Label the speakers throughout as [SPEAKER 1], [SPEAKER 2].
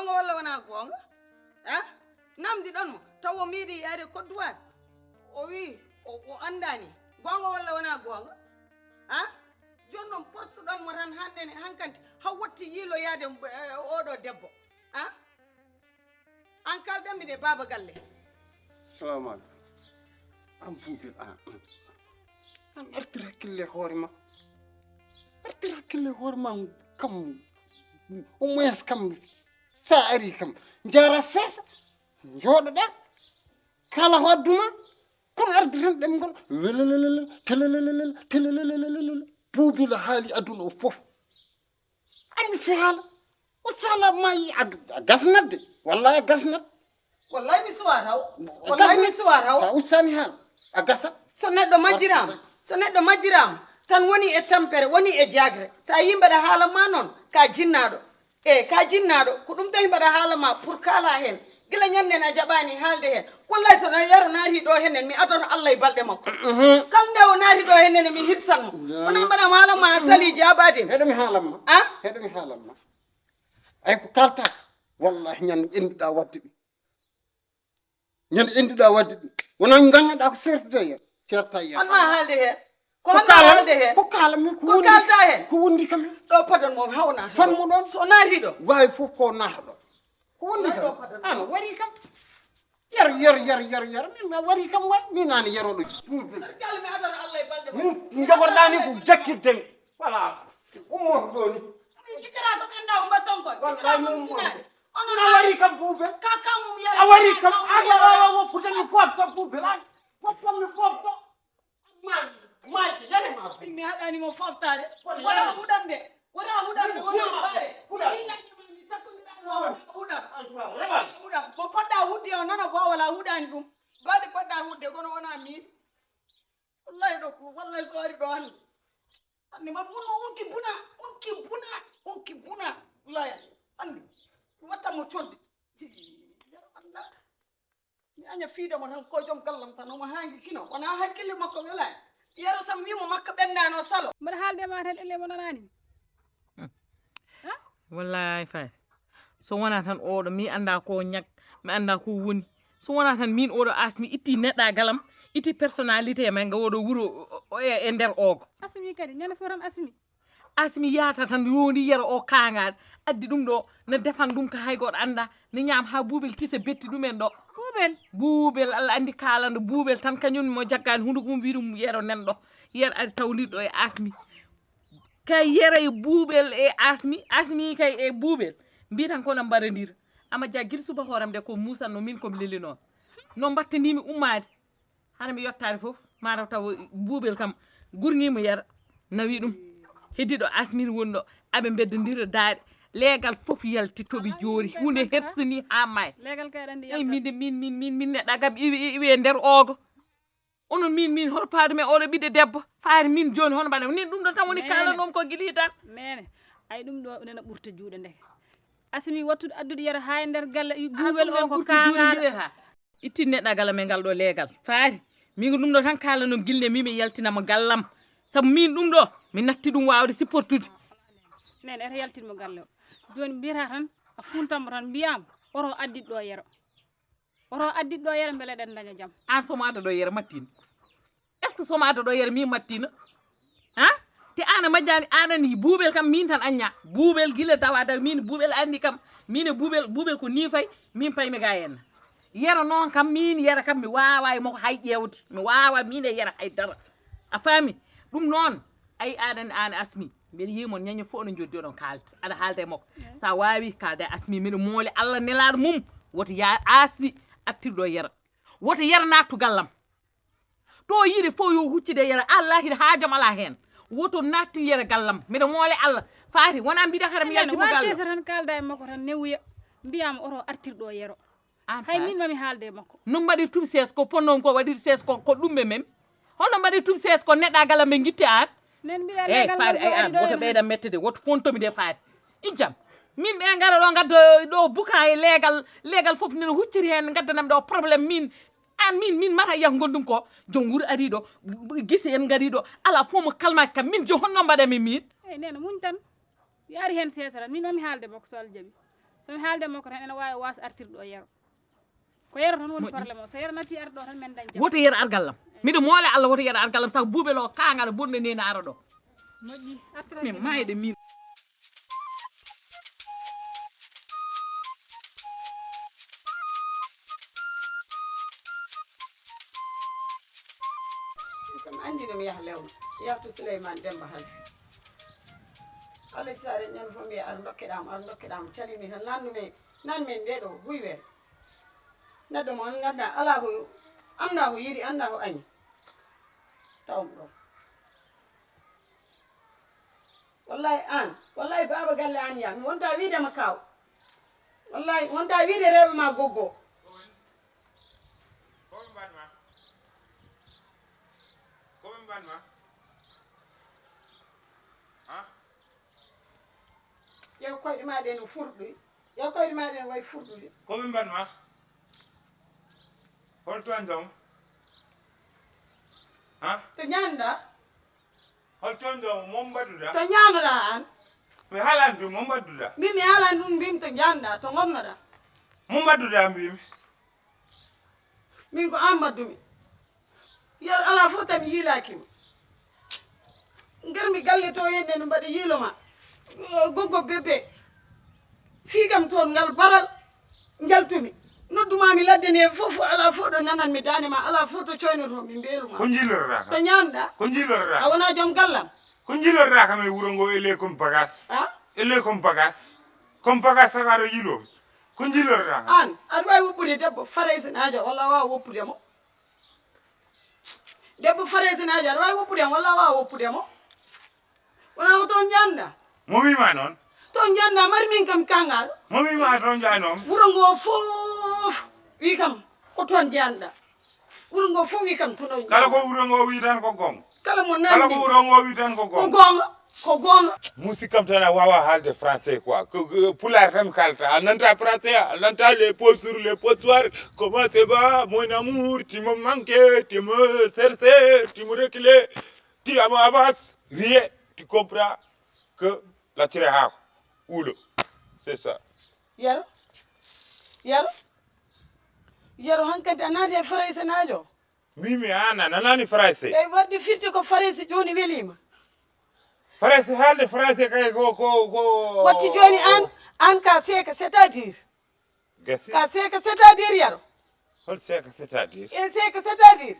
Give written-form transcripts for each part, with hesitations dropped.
[SPEAKER 1] gonga walla wana gonga ha namdi ɗon mo taw o miiɗi yaade Côte d'Ivoire o wi o andani gonga walla wana gonga ha joni noon poste ɗon mo tan hande ne hankanti haw wotti yiilo yaade oɗo debbo ha an kaldanmi de baba galle
[SPEAKER 2] salamu aleykum an Boubel an artir hakkille hoore ma artir hakkille hoore ma kam au moins kam sa ari kam jara seesa jooɗoɗa kala ko adduma kono ardi tan ɗemgol welelelele telelelele telelelele Boubel haali aduna o fof ani o sala mayi a gasnatde wallahi a gasnat
[SPEAKER 1] wallahi mi suwa taw wallahi mi suwa taw
[SPEAKER 2] sa ustani haala a gasat
[SPEAKER 1] so neɗɗo majjirama tan woni e tampere woni e jagre sa yi mbaɗa haala ma noon ka jinnaɗo ka jinnaɗo ko ɗum tawi mbaɗa haala ma pour kala hen gila ñanden a jaɓani haalde hen wallahi so yaro naati ɗo henen mi adoto Allah e balɗe makko kala nde o naati ɗo hennene mi hirsanmo wona mbaɗam haala ma sali jaɓadin
[SPEAKER 2] heɗomi haalanma heɗomi haalanma ay ko kalta wallahi ñande enduɗa wadde ɗum ñande enduɗa wadde ɗum wona gañoɗa ko sertude hen serta hen
[SPEAKER 1] on ma haalde hen ko honno haalde hen
[SPEAKER 2] ko kalami
[SPEAKER 1] ko kalta hen
[SPEAKER 2] ko wondi kam
[SPEAKER 1] ɗo padon mom hawna
[SPEAKER 2] fanmo ɗon
[SPEAKER 1] so naati ɗo
[SPEAKER 2] wawi fof ko naata ɗo ko wondi kam an wari kam yar min wari kam way min nani yaroɗo
[SPEAKER 1] kalmi adoro Allah e balɗe
[SPEAKER 2] min jogorɗani ko jakkirten voilà ummoto ɗo ni
[SPEAKER 1] jikira ko ɓenda o mbatton ko
[SPEAKER 2] a wari kam Boubel
[SPEAKER 1] kakamum yara
[SPEAKER 2] a wari kam aaa pourtanmi pofto Boubel an poppammi pofto maji yanema
[SPEAKER 1] mi haɗanimo foftade wona huɗande wona ɓaare huɗam mo poɗɗa hudde o nana bo wala huɗani ɗum baɗi poɗɗa hudde kono wona min wallahi ɗo ko wallahi so wari ɗo hande ma unki buna wallahi andi wattamo codde mi aña fiidemo tan ko joom gallam tan omo hangi kino wona hakkille makko welani yero sam wimo makko ɓendano salo
[SPEAKER 3] mbaɗa haalde ma tan elle mo nanani
[SPEAKER 4] wallahi fay so wona tan oɗo mi anda ko ñag mi anda ko woni so wona tan min oɗo asmi itti neɗɗagal am itti personnalité men nga oɗo wuuro e nder ogo
[SPEAKER 3] asmi kadi ñande fo tan
[SPEAKER 4] asmi yaata tan yoni yero o kangaɗe addi ɗum ɗo ne defan ɗum ko hay goto anda ne ñaam ha Boubel kisa betti ɗumen ɗo Boubel Allah andi kalande Boubel tan kañum mo jaggani hunde mum wi ɗum yero nen ɗo yero ari tawniɗo e asmi kay yere e Boubel e asmi kay e Boubel mbi tan kono mbaradira ama jaggir suba horam de ko musanno min komi leli noon no mbattanimi ummade hana mi yottade foof mataw taw Boubel kam gurnimo yera nawi ɗum heddiɗo asmini woni ɗo aɓe beddodira daade leegal fof yalti toɓi joori hunde hersini ha may
[SPEAKER 3] leegal kay ɗandi
[SPEAKER 4] ay min neɗɗa gam iwi nder ogo onon min hoto paadu men oɗo ɓiɗɗo debbo faari min joni hono mbaɗa nin ɗum ɗo tan woni kalanom ko guili tan
[SPEAKER 3] nene ay ɗum ɗo nena ɓurta juuɗe ndeke asmi wattude addude yara ha e nder galle Boubel o ko kangaɗa
[SPEAKER 4] itti neɗɗagal men ngal ɗo leegal faari min ko ɗum ɗo tan kalanom guilne mi yaltinamo gallam saabu min ɗum ɗo mi natti ɗum wawde supportude
[SPEAKER 3] nene eto yaltinmo galle o joni mbiyata tan a funtamo tan mbiyama oto addit ɗo yero beele eɗen daña jaam
[SPEAKER 4] an somo adda ɗo yero mattina est ce que somo adda ɗo yero min mattina ha te ana majjani anani Boubel kam min tan aña Boubel guila tawa daw min Boubel andi kam min e Boubel ko ni fay min paymi ga henna yero noon kam min yera kam mi wawa moko hay ƴewde mi wawa min e yera haydara a faami ɗum noon ay aɗani an asmi mbiɗa yimon ñaño fof no joddi oɗon kalta aɗa haalda e makko sa wawi kalda asmi mbiɗa moole Allah nelaɗo mum woto ya asmi attirɗo yera woto yera nattu gallam to yiide fof yo huccide yera Allah hide haajam ala hen woto nattu yera gallam mbiɗa moole Allah faati wona mbiɗa hara mi yaltimo gallam
[SPEAKER 3] wasesa tan kalda e makko tan newuya mbiyama oto artirɗo yero hay min mami haalde e makko
[SPEAKER 4] no mbaɗi tum ses ko ponnon ko waɗiri ses ko ɗumɓe men hono mbaɗi tum ses ko neɗɗa gallam ɓe guitte an
[SPEAKER 3] nen mbiɗa legal
[SPEAKER 4] faade ay an woto ɓeyɗam mettede woto fontomi de faade ijam min ɓe gara ɗo gadda ɗo buka e leegal fof nene hucciri hen gaddanam ɗo probléme min mata yak gondum ko joom wuuro ari ɗo guise en gari ɗo ala fof mo kalmaki kam min jo honno mbaɗami min
[SPEAKER 3] eyyi nene muñ tan yaari hen sesa tan min mami haalde makko so Allah jaaɓi somi haalde makko tan ene wawi was artirde ɗo Yero ko Yero tan woni probléme o so Yero natti arde ɗo tan men dañ
[SPEAKER 4] woto yer argallam miɗo moole Allah woto yer argallam sago buubel o kaangal bonɗo neni ara ɗo
[SPEAKER 3] moƴƴi
[SPEAKER 4] min mayde min
[SPEAKER 1] kam andi ɗum yaha lewna yahtu Souleymane Demba hal alay sare ñan fo mbiya ar dokkeɗama calimi tan nan men nde ɗo huywere neɗɗo mo on ganda ala ko anda ko yiɗi anda ko añi tawmo ɗon wallahi baba galle an ya mi wonta wiidema kaw wallahi wonta wiide rewɓe ma goggo yew koyɗe ma ɗe no furɗoy yew koyɗe ma ɗe no way furɗude
[SPEAKER 5] koɓe mbanma holto andom ha
[SPEAKER 1] to ñanuɗa
[SPEAKER 5] holto andom mo mbaɗuɗa
[SPEAKER 1] to ñanuɗa an
[SPEAKER 5] mi haalani ɗum mo mbaɗuɗa
[SPEAKER 1] mbimi haalani ɗum mbimi to ñanuɗa to gonnoɗa
[SPEAKER 5] mo mbaɗuɗa mbimi
[SPEAKER 1] min ko an maddumi Yero ala fof tami yiilakima garmi galle to henne no mbaɗa yiiloma goggo bébé fii kam toon ngal baral jaltumi noddumami ladde nde fof ala fof ɗo nananmi dane ma ala fof to coynotomi mbeluma
[SPEAKER 5] ko jillotoɗa
[SPEAKER 1] to
[SPEAKER 5] kam
[SPEAKER 1] ñanuɗa
[SPEAKER 5] ko jillotoɗa
[SPEAKER 1] a wona joom gallam
[SPEAKER 5] ko jillotoɗa kam e wuuro ngo ele comme bagage
[SPEAKER 1] a
[SPEAKER 5] ele comme bagage sakaɗo yiilomi ko jillotoɗa kam
[SPEAKER 1] an aɗa wawi woppude debbo faraysenajo walla wawa woppudemo debbo faraysenajo aɗa wawi woppudemo walla wawa woppudemo wona ko toon ñanuɗa
[SPEAKER 5] mo wima noon
[SPEAKER 1] toon ñanuɗa mari min kam kangaɗo
[SPEAKER 5] mo wima toon jaynomi
[SPEAKER 1] wuro ngo fof wi kam ko toon jeyanɗa wuro ngo fof wi kam tono
[SPEAKER 5] kala ko wuuro ngo wi tan ko gonga
[SPEAKER 1] kala mo
[SPEAKER 5] kala ko
[SPEAKER 1] nandi
[SPEAKER 5] wuuro ngo wi tan ko
[SPEAKER 1] ko
[SPEAKER 5] gonga
[SPEAKER 1] gonga
[SPEAKER 5] musikam tan a wawa haalde français quoi pulaar tan kalata a nanta français a nanta les bonjours les bonsoirs comment c'est va mon amour tu me manques tu me cherches tu me recules tu m'avances rien tu comprends que la tire haako ulo c'est ça
[SPEAKER 1] Yero hankkadi a naati e faraysenajo
[SPEAKER 5] mbimi an a nanani français
[SPEAKER 1] eyi wadde firti ko farayse joni welima
[SPEAKER 5] français haalde français kay ko
[SPEAKER 1] watti joni an ka seeka c'est à dire
[SPEAKER 5] gasi
[SPEAKER 1] ka seeka c'est à dire Yero
[SPEAKER 5] hol seeka c'est à dire
[SPEAKER 1] e seeka c'est à dire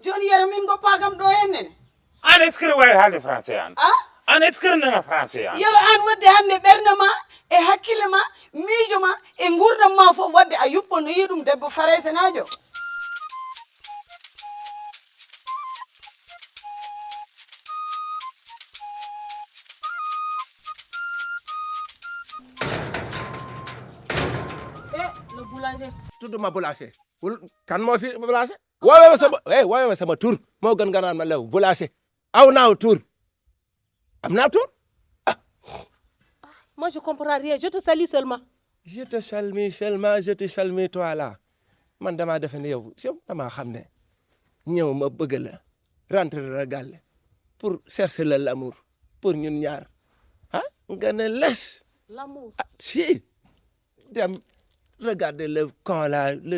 [SPEAKER 1] joni Yero min goppakam ɗo hennene
[SPEAKER 5] an est ce que ne wawi haalde français an
[SPEAKER 1] a
[SPEAKER 5] an est ce que nana français an
[SPEAKER 1] Yero an wadde hande ɓerde ma e hakkille ma miijo ma e gurdam ma fof wadde a yuɓɓo no yi ɗum debbo faraysenajo
[SPEAKER 3] le boulanger
[SPEAKER 6] tudduma boulanger kan moo fi boulanger woowee ma sama tur moo gën nga naan ma lew boulanger aw naaw tur am naa tur
[SPEAKER 7] Moi, je comprends rien. Je te salue seulement.
[SPEAKER 6] je te salue seulement je te salue toi là man damaa defe ne yow damaa xam ne ñëw ma bëgg la rentrer la gàlle pour chercher l'amour pour ñun ñaar ah nga ne laisse
[SPEAKER 7] L'amour.
[SPEAKER 6] ah si dem regarder le con là le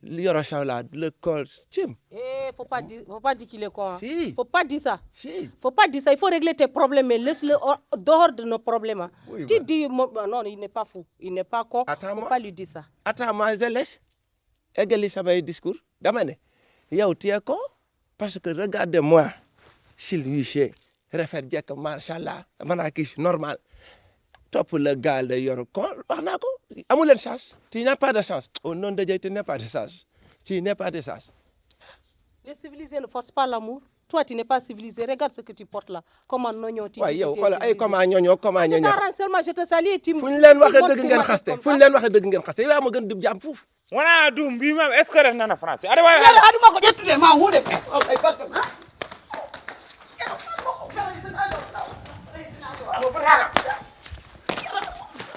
[SPEAKER 6] Yoro là le con cim
[SPEAKER 7] Eh, faut pas dire qu'il est con. Hein.
[SPEAKER 6] si
[SPEAKER 7] Faut pas dire ça.
[SPEAKER 6] si
[SPEAKER 7] Faut pas dire ça. Il faut régler tes problèmes, mais laisse-le dehors de nos problèmes. Hein.
[SPEAKER 6] Oui,
[SPEAKER 7] Tu
[SPEAKER 6] voilà.
[SPEAKER 7] dis, non, il n'est pas fou. Il n'est pas con.
[SPEAKER 6] Attends-moi.
[SPEAKER 7] Faut pas lui dire ça.
[SPEAKER 6] attends-moi je laisse eggali samay discours dama ne yow tu es con parce que regarde-moi silwiché rafet jekk machallah mën a gis normal topp le gaal de Yoro con wax naa ko amu leen chance tu n'as pas de chance au nom de Dieu tu n'as pas de chance tu n'as pas de chance
[SPEAKER 7] Les civilisés ne forcent pas l'amour. Toi, tu n'es pas civilisé. Regarde ce que tu portes là. Comment non, tu
[SPEAKER 6] waaye
[SPEAKER 7] dis
[SPEAKER 6] yow
[SPEAKER 7] que tu es
[SPEAKER 6] xoolal ay
[SPEAKER 7] civilisé.
[SPEAKER 6] comment ñooñoo comment
[SPEAKER 7] Tu
[SPEAKER 6] ñooñoo
[SPEAKER 7] t'arranges seulement, je te salue et tu me...
[SPEAKER 6] fu ñu leen waxee
[SPEAKER 7] montres
[SPEAKER 6] dëgg
[SPEAKER 7] que
[SPEAKER 6] ngeen
[SPEAKER 7] moi, je
[SPEAKER 6] xaste
[SPEAKER 7] comme
[SPEAKER 6] fu ñu
[SPEAKER 7] ça.
[SPEAKER 6] leen waxee dëgg ngeen xaste yow yaa ma gën di jàmm fuuf
[SPEAKER 5] wona ɗum mbimam est ce que nana français aɗa wawi
[SPEAKER 1] Yero aduma ko ƴettude ma hunde ay barke ma Yero faraysenajo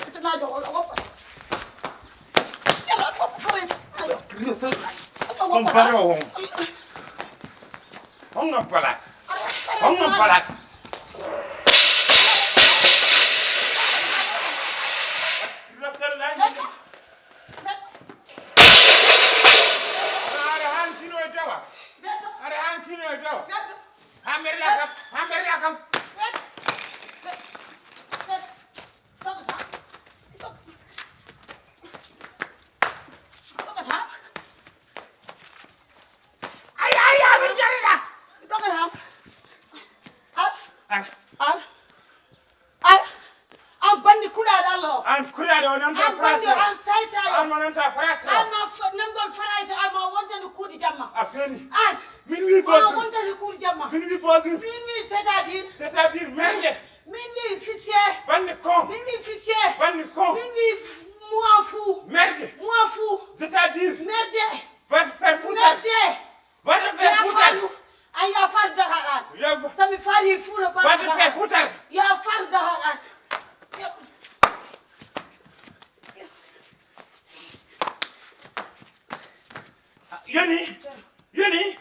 [SPEAKER 1] faraysenajo walla woppa Yero woppa faraysenajo
[SPEAKER 5] compare o hongam palat hongam palat rafet C'est-à-dire merde.
[SPEAKER 1] Minuit fichier.
[SPEAKER 5] Bande con.
[SPEAKER 1] Minuit fichier.
[SPEAKER 5] Bande con.
[SPEAKER 1] Minuit moi fou.
[SPEAKER 5] Merde.
[SPEAKER 1] Moi fou.
[SPEAKER 5] C'est-à-dire.
[SPEAKER 1] Merde.
[SPEAKER 5] Va te faire foutre.
[SPEAKER 1] Merde.
[SPEAKER 5] Va te faire foutre.
[SPEAKER 1] Ay ya far daharan.
[SPEAKER 5] Yow.
[SPEAKER 1] Sami fari fura ba.
[SPEAKER 5] Va te faire foutre.
[SPEAKER 1] Ya far daharan.
[SPEAKER 5] Yoni. Yoni.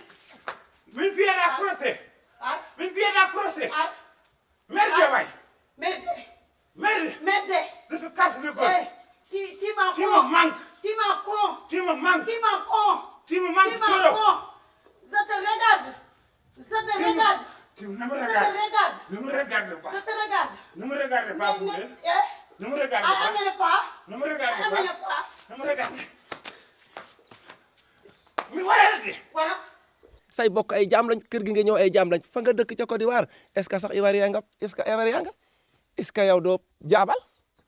[SPEAKER 5] Min fiye da croisé. Min fiye da croisé. Merde waay.
[SPEAKER 1] Merde.
[SPEAKER 5] Merde.
[SPEAKER 1] Merde.
[SPEAKER 5] Je te casse le corps.
[SPEAKER 1] Tu m'as
[SPEAKER 5] Tu me manques.
[SPEAKER 1] Tu m'as con.
[SPEAKER 5] Tu me manques.
[SPEAKER 1] Tu m'as con.
[SPEAKER 5] Tu me manques
[SPEAKER 1] Tu m'as
[SPEAKER 5] trop.
[SPEAKER 1] con. Je te regarde. Je te regarde.
[SPEAKER 5] Tu ne me
[SPEAKER 1] Je te
[SPEAKER 5] regardes.
[SPEAKER 1] regarde.
[SPEAKER 5] Ne me regarde pas.
[SPEAKER 1] Je te regarde.
[SPEAKER 5] Ne me regarde pas, Boube. Ne me regarde
[SPEAKER 1] Ah,
[SPEAKER 5] pas.
[SPEAKER 1] ne pas.
[SPEAKER 5] Ne me regarde
[SPEAKER 1] Ah,
[SPEAKER 5] pas.
[SPEAKER 1] ne pas.
[SPEAKER 5] Ne me regarde. Mi wala de.
[SPEAKER 1] Voilà.
[SPEAKER 6] say bokk ay jaam lañ kër gi nga ñëw ay jaam lañ fa nga dëkk ca Côte d'Ivoire est-ce que sax ivoirien nga est-ce que ivoirien nga est-ce que yow doo jaabal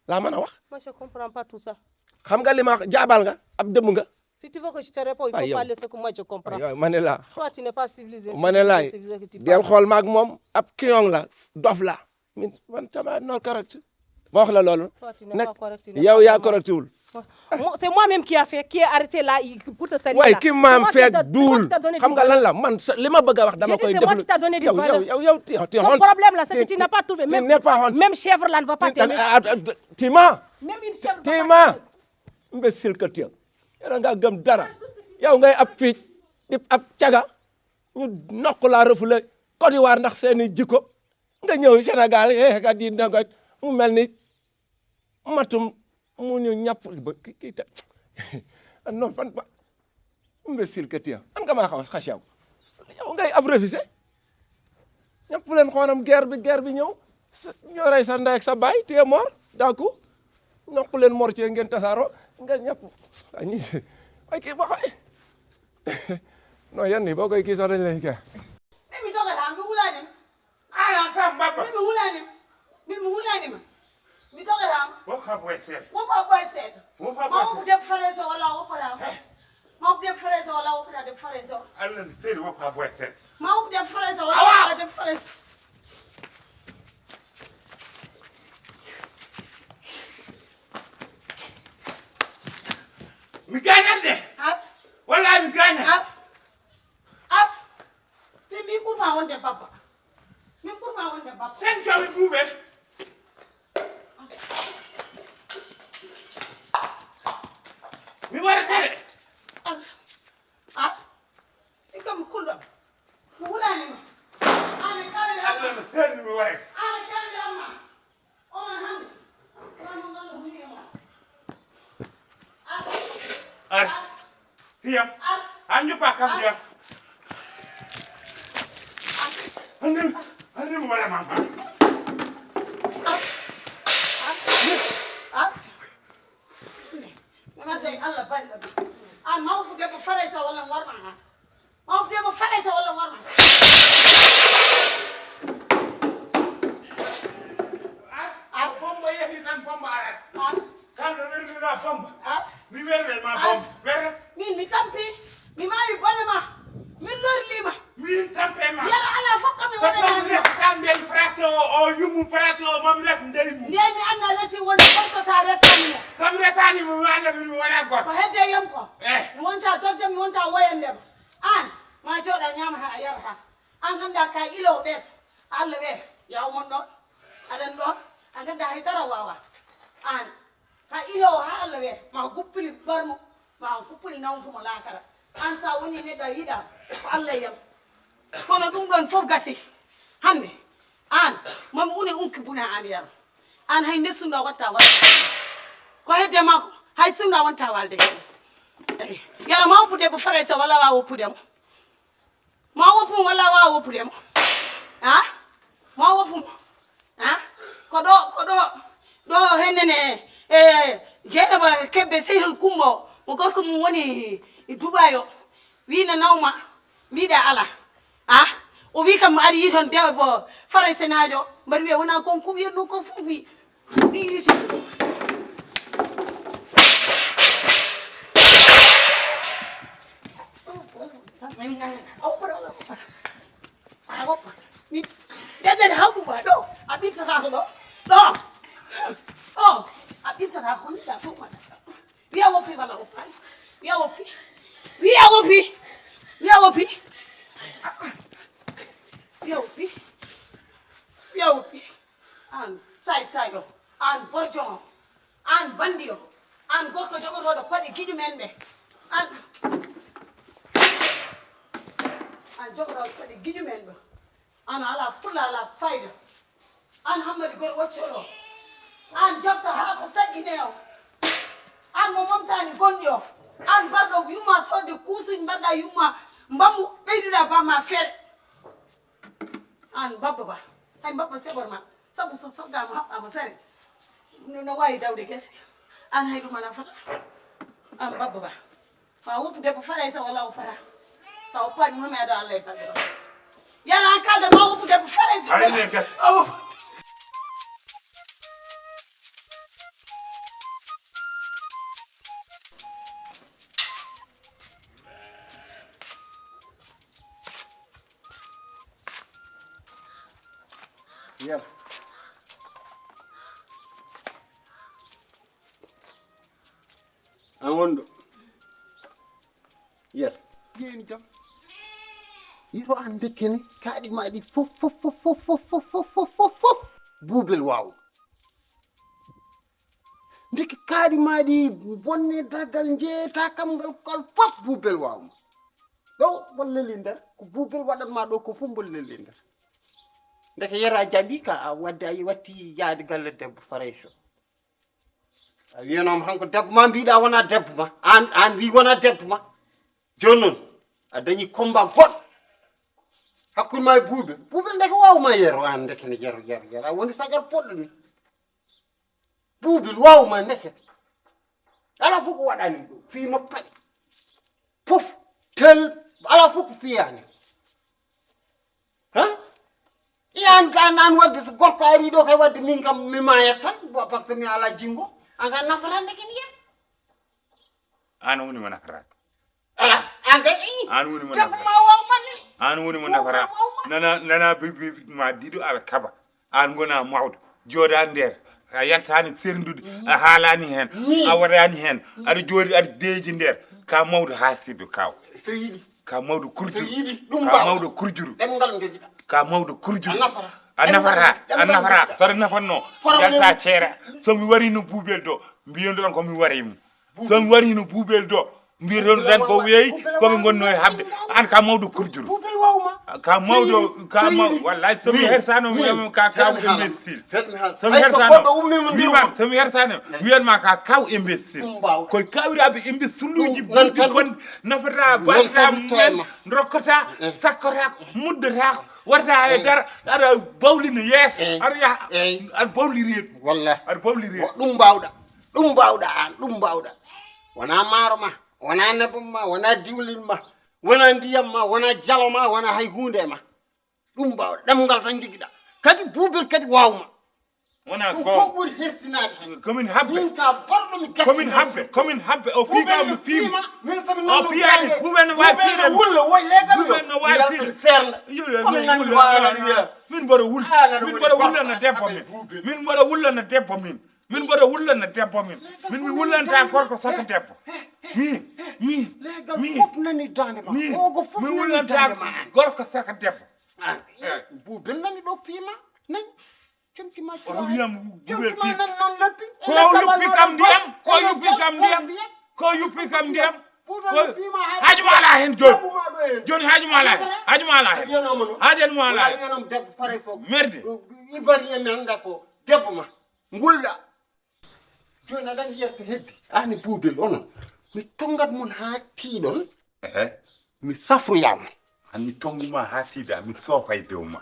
[SPEAKER 6] laa mën a wax.
[SPEAKER 7] Moi, je ne comprends pas tout ça.
[SPEAKER 6] xam nga li ma wax jaabal nga ab dëmm nga.
[SPEAKER 7] Si tu veux que je te réponde, il
[SPEAKER 6] Ah,
[SPEAKER 7] faut
[SPEAKER 6] yo.
[SPEAKER 7] parler ce que moi je comprends.
[SPEAKER 6] waaw ma ne la
[SPEAKER 7] Toi, tu n'es pas civilisé.
[SPEAKER 6] ma ne laay
[SPEAKER 7] civilisé que tu
[SPEAKER 6] del
[SPEAKER 7] parles.
[SPEAKER 6] xool maag moom ab kiyon la dof la min man tama non correct ma wax la loolu.
[SPEAKER 7] Toi, tu n'es
[SPEAKER 6] nag
[SPEAKER 7] pas correct. tu n'es
[SPEAKER 6] yow
[SPEAKER 7] pas
[SPEAKER 6] yaa
[SPEAKER 7] normal.
[SPEAKER 6] correct wul.
[SPEAKER 7] C'est moi-même qui ai arrêté là pour te saluer.
[SPEAKER 6] waaye
[SPEAKER 7] là.
[SPEAKER 6] ki maam
[SPEAKER 7] C'est moi
[SPEAKER 6] feeg
[SPEAKER 7] qui
[SPEAKER 6] duul
[SPEAKER 7] t'a donné
[SPEAKER 6] xam
[SPEAKER 7] du
[SPEAKER 6] nga
[SPEAKER 7] valeur.
[SPEAKER 6] lan la man li ma bëgg a wax dama
[SPEAKER 7] J'ai dit,
[SPEAKER 6] koy
[SPEAKER 7] c'est
[SPEAKER 6] def
[SPEAKER 7] moi qui t'a donné du valeur.
[SPEAKER 6] yow tu
[SPEAKER 7] Ton problème là, c'est que tu n'as pas trouvé.
[SPEAKER 6] tu
[SPEAKER 7] Même,
[SPEAKER 6] n'es pas honte.
[SPEAKER 7] même chèvre là ne va pas t'aimer.
[SPEAKER 6] Tima
[SPEAKER 7] Même une chèvre.
[SPEAKER 6] Tima imbécile que tu es yow nga gëm dara yow ngay ab fiic di ab caga ñu nokk laa refoulé Côte d'Ivoire ndax seeni jikko nga ñëw Sénégal ka di nga mu mel ni matum mu ñu ñàpp ba kii ta non fan ba imbécile que tu es an nga maa xas yow ngay ab refusé ñëpp leen xoonam guerre bi ñëw ñoo rey sa ndey ak sa baay téye mort daaku ñëpp leen mor ci ngeen tasaaro nga ñëpp ay kii ba xay non yan ni boo koy kii sax dañ lay kii
[SPEAKER 1] Mimi dogara mi wulani.
[SPEAKER 5] Ala ka mbaba.
[SPEAKER 1] Mimi wulani. Mimi wulani ma. Mi dogara.
[SPEAKER 5] Wo ka boy sen.
[SPEAKER 1] Wo pa boy said.
[SPEAKER 5] Wo ka
[SPEAKER 1] Ma
[SPEAKER 5] boy
[SPEAKER 1] wo dem farese wala wo para. Ma wo dem farese wala wo para dem farese.
[SPEAKER 5] Allah sey wo ka boy sen.
[SPEAKER 1] Ma wo dem farese wala wo para dem farese.
[SPEAKER 5] Mi gagnal de.
[SPEAKER 1] Ah,
[SPEAKER 5] Wallahi mi gagnal.
[SPEAKER 1] ah. Ah. Mimi pour ma wonde papa. Mimi pour ma wonde papa.
[SPEAKER 5] Sen jomi Boube. Mi wara de.
[SPEAKER 1] Ah. Ah. Ikam kullo. Mi wulani ma. Ane kawle
[SPEAKER 5] Allah
[SPEAKER 1] amma.
[SPEAKER 5] no sey mi wara.
[SPEAKER 1] Ane kawle amma. On hande. Ramu ngalo huye ma. Ah.
[SPEAKER 5] Ar. Fiyam. Anju pa kam ya. Ande mo wala mama.
[SPEAKER 1] Mama say Allah balla bi. Ah ma fu de ko faresa wala warma ha. Ma fu de ko faresa wala warma.
[SPEAKER 5] Ar bomba yehi tan bomba arat.
[SPEAKER 1] Ah.
[SPEAKER 5] Kan do werdu na bomba.
[SPEAKER 1] Ah.
[SPEAKER 5] Mi werde ma bomba. Werde.
[SPEAKER 1] Min mi tampi. Mi mayi bonema. Mi lori lima.
[SPEAKER 5] Mi tampe ma.
[SPEAKER 1] Yara ala fokka mi
[SPEAKER 5] Sa
[SPEAKER 1] wona
[SPEAKER 5] tam
[SPEAKER 1] ya.
[SPEAKER 5] def tan den fraction o yumu fraction mom rek ndey mu.
[SPEAKER 1] Ndemi anna lati wona ko ta resani.
[SPEAKER 5] Sam retani mi wala mi wala
[SPEAKER 1] Ko
[SPEAKER 5] got.
[SPEAKER 1] hedde yam ko.
[SPEAKER 5] Eh.
[SPEAKER 1] Mi wonta dodde mi wonta woyande. An ma joda nyama ha yar ha. An ganda ka ilo des. Allah be yaw mon do. Adan do. An ganda hay dara wawa. An ka ilo ha Allah be ma guppili barmo. Ma guppili nawfu mo lakara. An sa woni ne da yida. Allah yam. Kono dum don fof gasi. Hande. An mam uni unki buna an yar. An hay nesunda watta watta. Ko hedde mako hay sunda wonta walde. Yara ma wopude bo faresa wala wa wopude mo. Ma wopu wala wa wopude mo. nene jeeɗa ba kebbe sehil kumbo mo gorko mum woni dubayo wina nawma mbiɗa ala o wi kam aɗa yi toon debbo faray senajo mbaɗa wiya wona kon ko wiyatno ko fof wi yiti ɗeɗɗede hawɓuɓa ɗo a ɓirtatako ɗo a ɓirtatako niɗa fof maɗa wiya woppi walla woppani wiya woppi wiya woppi wiya woppi wiya woppi wiya woppi an say o an borjo o an bandi o an gorko jogotoɗo paɗe giƴu men ɓe an jogotoɗo paɗe giƴu men ɓe an ala fulla ala fayda an hammadi gor waccoɗo an jofta ha ko saggine o an mo momtani gonɗi o an mbarɗo yumma sodde kuusuji mbaɗɗa yumma mbammu ɓeyduɗa bamma feere an babba ba hay mbabba seɓor ma sabu so soddama haɓɓama sare no wawi dawde gese an hay ɗum a nafata an babba ba ma woppu debbo faray sa walla o fata sa woppani momi aɗa allah e balɗe ba yara an kalda ma woppu debbo faray so
[SPEAKER 2] Yar an wonɗo yar ƴeeni jam yiro an dekkene kaaɗi maɗi fof buubel waaw ndeke kaaɗi maɗi bonne daggal jeeta kam ngal kal fof buubel waawma ɗo bolleli nder ko buubel waɗatma ɗo ko fof bolleli nder ndeke yera jaɓi ka a wadde a watti yaade galle debbo farayso a wiyanoma tan ko debbo ma mbiɗa wona debbo ma an wi wona debbo ma joni noon a dañi combat goɗɗo hakkude ma e buubel ndeke wawma yero an ndekene yero a woni sagar poɗɗo ni buubel wawma ndekete ala fof ko waɗani ɗo fiima paɗe fof tel ala fof ko fiyani an wadde so gorko ari ɗo kay wadde min kam mi mayat tan par ce que mi ala jinggo an ka nafarande ken yen
[SPEAKER 5] an woni mo nafarade
[SPEAKER 2] ala an kay
[SPEAKER 5] an woni mo
[SPEAKER 2] debbo ma wawmanne
[SPEAKER 5] an woni mo nafara nana bibi ma diɗo aɗa kaba an gona mawɗo jooɗa nder a yaltani serndude a haalani hen a waɗani hen aɗa jooɗi aɗa deeji nder ka mawɗo hasido kaw
[SPEAKER 2] so yiɗi
[SPEAKER 5] ka mawɗo kurjuru
[SPEAKER 2] so yiɗi ɗum
[SPEAKER 5] ka mawɗo kurjuru
[SPEAKER 2] ɗemgal gejiɗa
[SPEAKER 5] ka mawɗo kurjuru
[SPEAKER 2] a nafara
[SPEAKER 5] a nafara saɗa nafanno jalta ceera somi warino buubel do mbiyendoɗon komi warimo somi warino buubel do mbiyeton tan ko weeyi koɓe gonno e habde an ka mawɗo kurjuru
[SPEAKER 2] buubel wawma
[SPEAKER 5] ka mawɗo ka wallahi somi hersano wiyama ka kaw imbécile somi hersano wiyatma ka kaw imbécile koye kawiraɓe imbéciluji ɓurɗi bonde nafata baɗata mumen rokkata sakkata muddata watta e dara aɗa bawlina yeeso aɗa yaha aɗa bawliri ɗum
[SPEAKER 2] wallahi
[SPEAKER 5] aɗa bawliri
[SPEAKER 2] ɗum mbawɗa an ɗum mbawɗa wona maaro ma wona nebam ma wona diwlin ma wona ndiyam ma wona jalo ma wona hay hunde e ma ɗum mbawɗa ɗemgal tan joguiɗa kadi buubel kadi wawma
[SPEAKER 5] wona
[SPEAKER 2] ɗum fof ɓuuri hersinade hen
[SPEAKER 5] komin habbe
[SPEAKER 2] min ka borɗomi
[SPEAKER 5] komin habbe o fiigama fiima
[SPEAKER 2] min somi
[SPEAKER 5] o fiyani buuɓel no wawi fiide
[SPEAKER 2] wulla woy legam
[SPEAKER 5] buuɓel no wawi fiide
[SPEAKER 2] sernde
[SPEAKER 5] min mboɗo wullana debbo min mboɗo wullana debbo min mi wullanta gorko saka debbo min
[SPEAKER 2] fof nani dande ma ogo fof
[SPEAKER 5] mi
[SPEAKER 2] nani
[SPEAKER 5] wullanta
[SPEAKER 2] dande ma
[SPEAKER 5] gorko saka debbo
[SPEAKER 2] buubel nani ɗo piima nani comci ma
[SPEAKER 5] o wiyam buubel
[SPEAKER 2] ma nan noon leppi
[SPEAKER 5] ko yuppi kam ndiyam haajuma ala hen joni haajuma ala hen haajanuma ala hen
[SPEAKER 2] debbo pare so
[SPEAKER 5] merde
[SPEAKER 2] ivarien mi anda ko debbo ma ngulla joni aɗa andi yerko heddi ani buubel onon mi tongat mon ha tiiɗon mi safroyama
[SPEAKER 5] an mi tonguma ha tiiɗa mi soofa e dow ma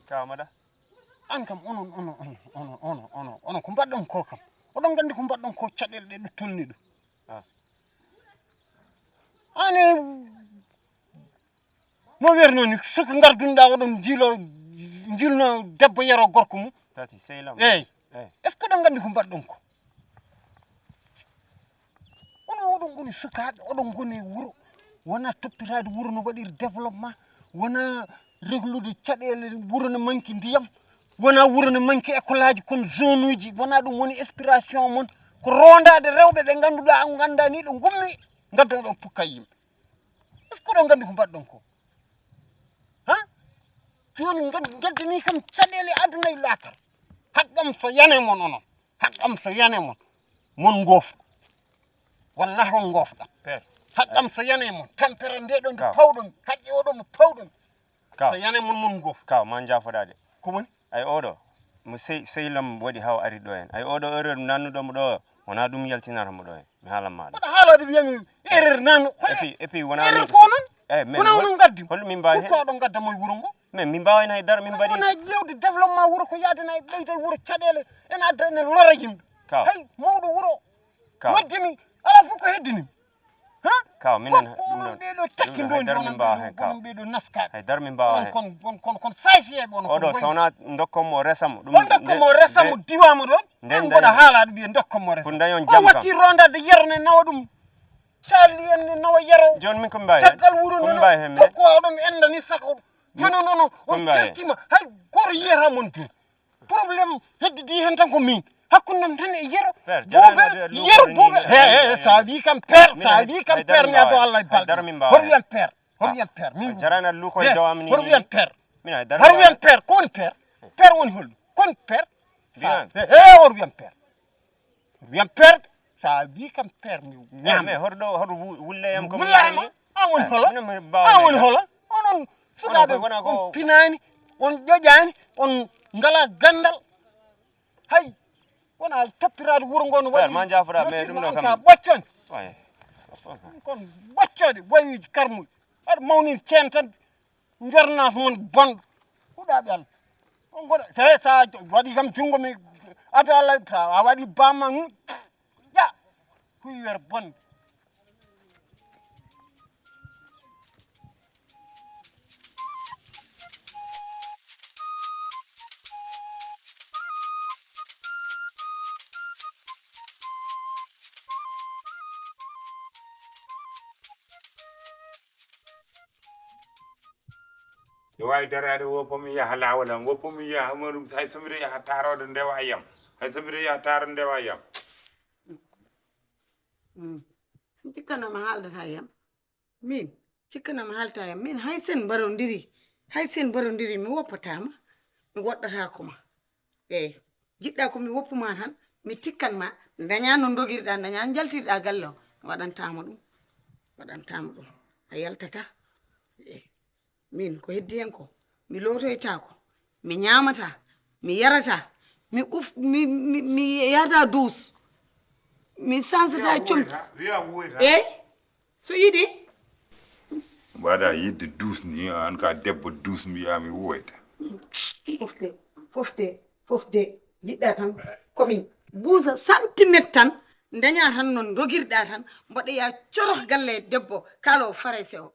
[SPEAKER 2] Kamada an kam onon ko mbaɗɗon ko kam oɗon gandi ko mbaɗɗon ko caɗele ɗe ɗo tolni ɗo ane no werno ni suka gardunɗa oɗon jilno debbo yero gorko mum
[SPEAKER 8] tati sehlam
[SPEAKER 2] eyyi est ce que oɗon gandi ko mbaɗɗon ko oɗon goni sukaɓe oɗon goni wuuro wona toppitade wuuro no waɗiri développement wona reglude caɗele wuuro no manque ndiyam wona wuuro no manque école aji kono zone uji wona ɗum woni inspiration mon ko rondade rewɓe ɓe ganduɗa an ganda ni ɗo gummi gadda ɗon pukka yimɓe est ce que oɗon gandi ko mbaɗɗon ko joni gaddani kam caɗele aduna e laakar haqqam so yane mon onon haqqam so yane mon goofɗo wallahi on goofɗa haqqam so yane mon tempere nde ɗon nde pawɗon haqqe oɗon mo pawɗon so yane mon goof
[SPEAKER 8] kaw ma jafoɗade
[SPEAKER 2] ko woni
[SPEAKER 8] ay oɗo mo sehlam waɗi haw ari ɗo hen ay oɗo erreur nannuɗomo ɗo wona ɗum yaltinatamo ɗo hen mi haalan maɗa
[SPEAKER 2] waɗa haalade wiyami erreur nanno
[SPEAKER 8] et puis wona
[SPEAKER 2] erreur ko onon wona onon gaddi
[SPEAKER 8] holɗum min mbawi hen
[SPEAKER 2] pourquoi oɗon gaddamo e wuuro ngo
[SPEAKER 8] mais min mbawani haydara min mbaɗi
[SPEAKER 2] wona ƴewde développement wuuro ko yaadana e leyde wuuro caɗele ene adda ene lora yimɓe hay mawɗo wuuro waddimi ala fof ko heddinimi
[SPEAKER 8] kaw minen
[SPEAKER 2] onon ɓeɗo tekkindoni onon ɓeɗo naskaɓe
[SPEAKER 8] haydara min mbawa hen
[SPEAKER 2] kon saysiyeɓe onon
[SPEAKER 8] oɗo sowona dokkanmo resamo ɗum
[SPEAKER 2] on dokkanmo resamo diwama ɗon an mboɗa haalaɗo wiye dokkanmo resamo
[SPEAKER 8] pour dañon
[SPEAKER 2] o
[SPEAKER 8] jam
[SPEAKER 2] watti rondade yero ne nawa ɗum sali en ne nawa yero
[SPEAKER 8] joni min komi mbawi hen
[SPEAKER 2] caggal wuuro noon pourquoi oɗon enda ni sako joni on certima hay goto yiyata mon joni probléme heddidi hen tan ko min hakkundam tan e yero boubel yero boubel sa wi kam père sa wi kam père mi ado Allah e balɗe hoto wiyam père hoto wiyam père min
[SPEAKER 8] jarana luko e dawam ni
[SPEAKER 2] hoto wiyam père
[SPEAKER 8] min haydara
[SPEAKER 2] hoto wiyam père ko woni père père woni holɗum kon père hoto wiyam père hoto wiyam père sa wi kam père mi
[SPEAKER 8] mais hoto wulleyam ko
[SPEAKER 2] wullama an woni hola an woni hola onon sukaɓe on pinani on ƴoƴani on ngala gandal hay wona toppirade wuuro ngo no waɗi
[SPEAKER 8] ma jafoɗa mais ɗum ɗo
[SPEAKER 2] kam ɓoccode kon ɓoccode ɓoyiji karmuji aɗa mawnir ceen tan jornas mon bonɗo huɗaɓe Allah on goɗa te sa waɗi kam junngo mi ado Allah a waɗi bamma ya fuywere bonde
[SPEAKER 5] yo wawi darade woppomi yaha lawalam woppomi yaha maɗum hay somiɗo yaha tarode ndewa yam hay somiɗo yaha taro ndewa yam
[SPEAKER 1] cikkanama haaldata yam min cikkanama haalta yam min hay sen mbarodiri mi woppatama mi woɗɗatakoma eyyi jiɗɗa komi woppuma tan mi tikkanma daña no dogirɗa daña jaltirɗa galle o waɗantama ɗum a yaltata eyyi min ko heddi hen ko mi lotoytako mi ñamata mi yarata mi yahata duus mi sansata comti eyyi so yiɗi
[SPEAKER 5] mbaɗa yidde duus ni an ka debbo duus mbiyami woyta fofde jiɗɗa tan komi buusa centimètre tan daña tan non dogirɗa tan mboɗoya coroh galle debbo kala o fare sewo